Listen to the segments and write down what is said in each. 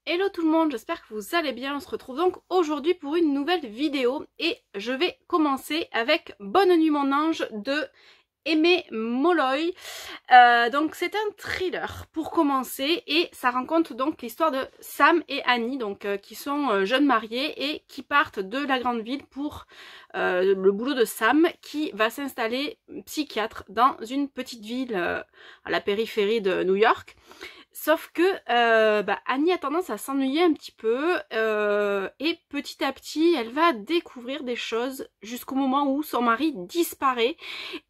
Hello tout le monde, j'espère que vous allez bien. On se retrouve donc aujourd'hui pour une nouvelle vidéo et je vais commencer avec Bonne nuit mon ange de Aimé Molloy. Donc c'est un thriller pour commencer et ça raconte donc l'histoire de Sam et Annie donc qui sont jeunes mariés et qui partent de la grande ville pour le boulot de Sam qui va s'installer psychiatre dans une petite ville à la périphérie de New York. Sauf que Annie a tendance à s'ennuyer un petit peu et petit à petit elle va découvrir des choses jusqu'au moment où son mari disparaît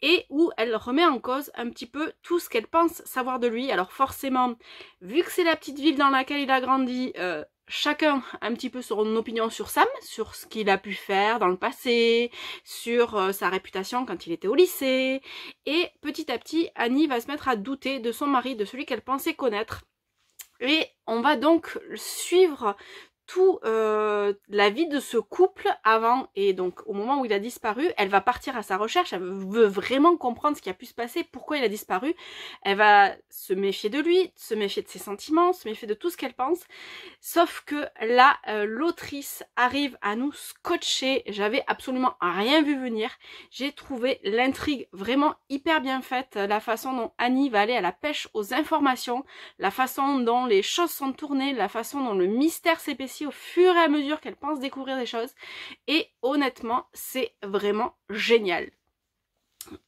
et où elle remet en cause un petit peu tout ce qu'elle pense savoir de lui. Alors forcément, vu que c'est la petite ville dans laquelle il a grandi, chacun a un petit peu son opinion sur Sam, sur ce qu'il a pu faire dans le passé, sur sa réputation quand il était au lycée. Et petit à petit, Annie va se mettre à douter de son mari, de celui qu'elle pensait connaître. Et on va donc suivre tout la vie de ce couple avant et donc au moment où il a disparu. Elle va partir à sa recherche, elle veut vraiment comprendre ce qui a pu se passer, pourquoi il a disparu. Elle va se méfier de lui, se méfier de ses sentiments, se méfier de tout ce qu'elle pense. Sauf que là, l'autrice arrive à nous scotcher. J'avais absolument rien vu venir. J'ai trouvé l'intrigue vraiment hyper bien faite, la façon dont Annie va aller à la pêche aux informations, la façon dont les choses sont tournées, la façon dont le mystère s'épaissit au fur et à mesure qu'elle pense découvrir des choses. Et honnêtement, c'est vraiment génial.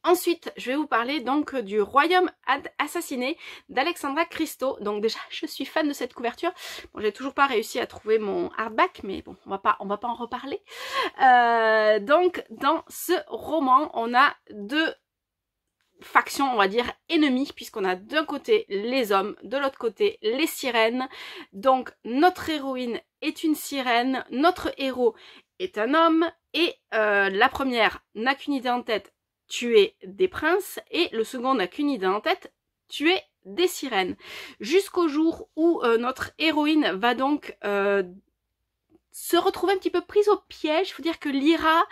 Ensuite, je vais vous parler donc du Royaume assassiné d'Alexandra Christo. Donc déjà, je suis fan de cette couverture. Bon, j'ai toujours pas réussi à trouver mon hardback, mais bon, on va pas en reparler. Donc, dans ce roman, on a deux factions, on va dire, ennemies, puisqu'on a d'un côté les hommes, de l'autre côté les sirènes. Donc, notre héroïne est une sirène, notre héros est un homme, et la première n'a qu'une idée en tête, tuer des princes, et le second n'a qu'une idée en tête, tuer des sirènes. Jusqu'au jour où notre héroïne va donc se retrouver un petit peu prise au piège. Il faut dire que Lyra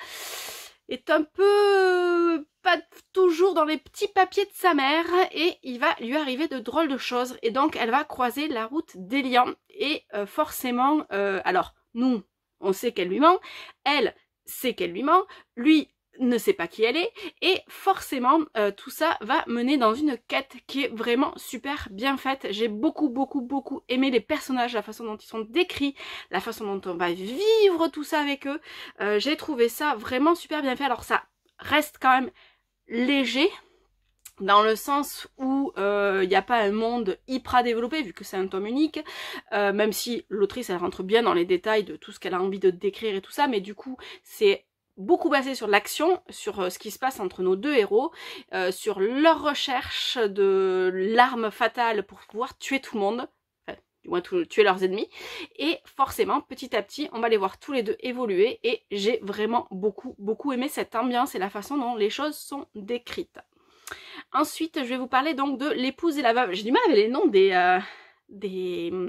est un peu pas toujours dans les petits papiers de sa mère et il va lui arriver de drôles de choses et donc elle va croiser la route d'Elian et forcément, alors nous on sait qu'elle lui ment, elle sait qu'elle lui ment, lui ne sait pas qui elle est et forcément tout ça va mener dans une quête qui est vraiment super bien faite. J'ai beaucoup aimé les personnages, la façon dont ils sont décrits, la façon dont on va vivre tout ça avec eux. J'ai trouvé ça vraiment super bien fait. Alors ça reste quand même léger dans le sens où il n'y a pas un monde hyper développé vu que c'est un tome unique, même si l'autrice elle rentre bien dans les détails de tout ce qu'elle a envie de décrire et tout ça, mais du coup c'est beaucoup basé sur l'action, sur ce qui se passe entre nos deux héros, sur leur recherche de l'arme fatale pour pouvoir tuer tout le monde, enfin, du moins tuer leurs ennemis, et forcément, petit à petit, on va les voir tous les deux évoluer, et j'ai vraiment beaucoup aimé cette ambiance et la façon dont les choses sont décrites. Ensuite, je vais vous parler donc de L'épouse et la veuve. J'ai du mal avec les noms des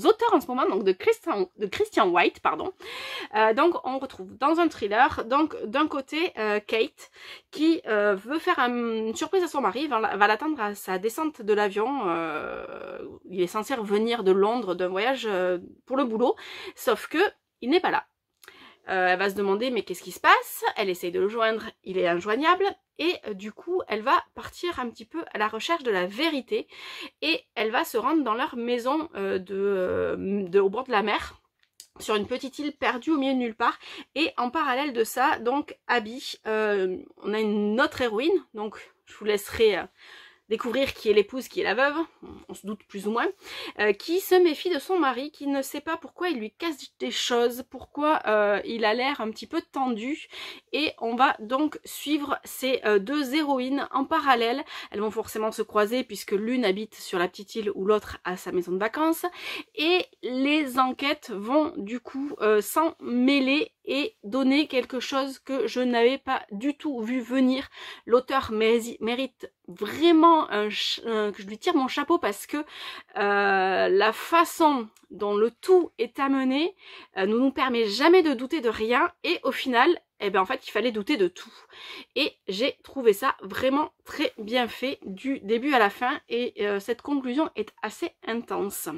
auteurs en ce moment, donc de Christian White, pardon. Donc on retrouve dans un thriller, donc d'un côté Kate qui veut faire une surprise à son mari, va l'attendre à sa descente de l'avion, il est censé revenir de Londres d'un voyage pour le boulot, sauf que il n'est pas là. Elle va se demander mais qu'est-ce qui se passe, elle essaye de le joindre, il est injoignable et du coup elle va partir un petit peu à la recherche de la vérité et elle va se rendre dans leur maison au bord de la mer, sur une petite île perdue au milieu de nulle part. Et en parallèle de ça, donc Abby, on a une autre héroïne, donc je vous laisserai découvrir qui est l'épouse, qui est la veuve, on se doute plus ou moins, qui se méfie de son mari, qui ne sait pas pourquoi il lui casse des choses, pourquoi il a l'air un petit peu tendu, et on va donc suivre ces deux héroïnes en parallèle. Elles vont forcément se croiser puisque l'une habite sur la petite île où l'autre a sa maison de vacances, et les enquêtes vont du coup s'en mêler et donner quelque chose que je n'avais pas du tout vu venir. L'auteur mérite vraiment que je lui tire mon chapeau parce que la façon dont le tout est amené ne nous permet jamais de douter de rien et au final, eh ben en fait il fallait douter de tout. Et j'ai trouvé ça vraiment très bien fait du début à la fin et cette conclusion est assez intense.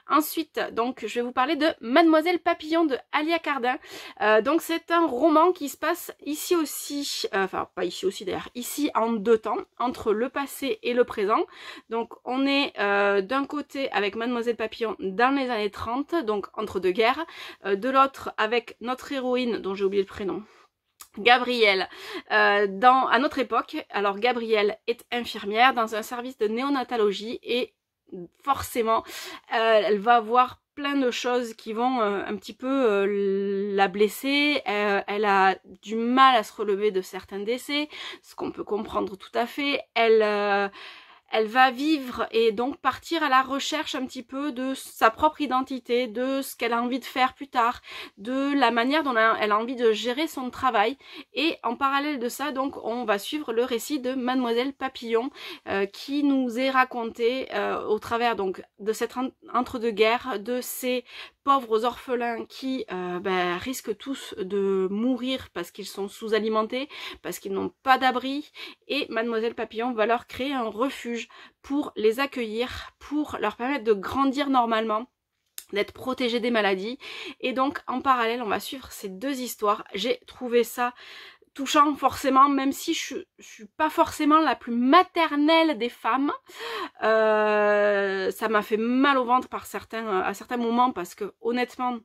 Ensuite, donc, je vais vous parler de Mademoiselle Papillon de Alia Cardin. Donc, c'est un roman qui se passe ici aussi, enfin, pas ici aussi d'ailleurs, ici en 2 temps, entre le passé et le présent. Donc, on est d'un côté avec Mademoiselle Papillon dans les années 30, donc entre 2 guerres, de l'autre avec notre héroïne, dont j'ai oublié le prénom, Gabrielle, à notre époque. Alors Gabrielle est infirmière dans un service de néonatologie et forcément elle va voir plein de choses qui vont un petit peu la blesser. Elle a du mal à se relever de certains décès, ce qu'on peut comprendre tout à fait. Elle va vivre et donc partir à la recherche un petit peu de sa propre identité, de ce qu'elle a envie de faire plus tard, de la manière dont elle a envie de gérer son travail. Et en parallèle de ça, donc, on va suivre le récit de Mademoiselle Papillon qui nous est raconté au travers donc de cette entre-deux-guerres, de ces pauvres orphelins qui risquent tous de mourir parce qu'ils sont sous-alimentés, parce qu'ils n'ont pas d'abri, et Mademoiselle Papillon va leur créer un refuge pour les accueillir, pour leur permettre de grandir normalement, d'être protégés des maladies. Et donc en parallèle on va suivre ces 2 histoires. J'ai trouvé ça touchant forcément, même si je suis pas forcément la plus maternelle des femmes. Ça m'a fait mal au ventre à certains moments, parce que honnêtement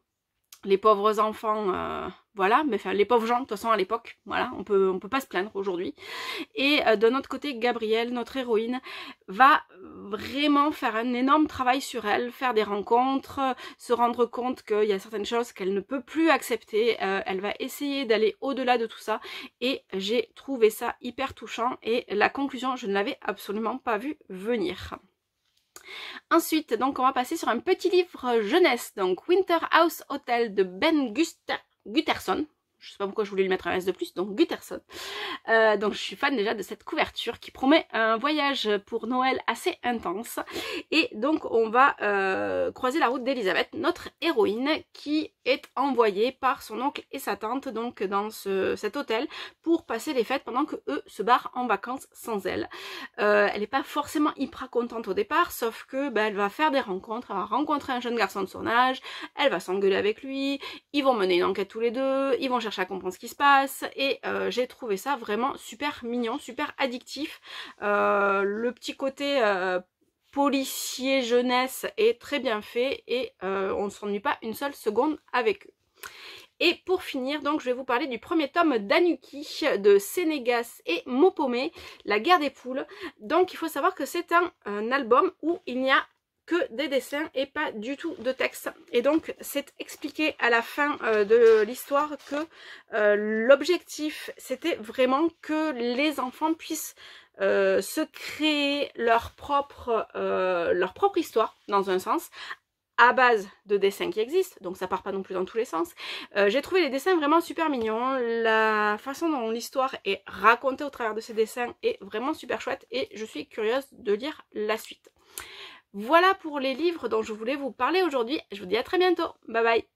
les pauvres enfants, voilà, mais enfin les pauvres gens de toute façon à l'époque, voilà, on peut pas se plaindre aujourd'hui. Et d'un autre côté, Gabrielle, notre héroïne, va vraiment faire un énorme travail sur elle, faire des rencontres, se rendre compte qu'il y a certaines choses qu'elle ne peut plus accepter. Elle va essayer d'aller au-delà de tout ça, et j'ai trouvé ça hyper touchant, et la conclusion, je ne l'avais absolument pas vu venir. Ensuite, donc, on va passer sur un petit livre jeunesse, donc Winter House Hotel de Ben Gutterson. Je sais pas pourquoi je voulais lui mettre un S de plus, donc Gutterson. Donc je suis fan déjà de cette couverture qui promet un voyage pour Noël assez intense. Et donc on va croiser la route d'Elisabeth, notre héroïne, qui est envoyée par son oncle et sa tante donc dans cet hôtel pour passer les fêtes pendant que eux se barrent en vacances sans elle. Elle n'est pas forcément hyper contente au départ, sauf que elle va faire des rencontres, elle va rencontrer un jeune garçon de son âge, elle va s'engueuler avec lui, ils vont mener une enquête tous les deux, ils vont chercher à comprendre ce qui se passe, et j'ai trouvé ça vraiment super mignon, super addictif. Le petit côté policier jeunesse est très bien fait, et on ne s'ennuie pas une seule seconde avec eux. Et pour finir, donc, je vais vous parler du premier tome d'Anuki de Sénégas et Mopomé, La guerre des poules. Donc il faut savoir que c'est un album où il n'y a que des dessins et pas du tout de texte. Et donc c'est expliqué à la fin de l'histoire que l'objectif c'était vraiment que les enfants puissent se créer leur propre histoire, dans un sens, à base de dessins qui existent, donc ça part pas non plus dans tous les sens. J'ai trouvé les dessins vraiment super mignons, la façon dont l'histoire est racontée au travers de ces dessins est vraiment super chouette, et je suis curieuse de lire la suite. Voilà pour les livres dont je voulais vous parler aujourd'hui. Je vous dis à très bientôt. Bye bye.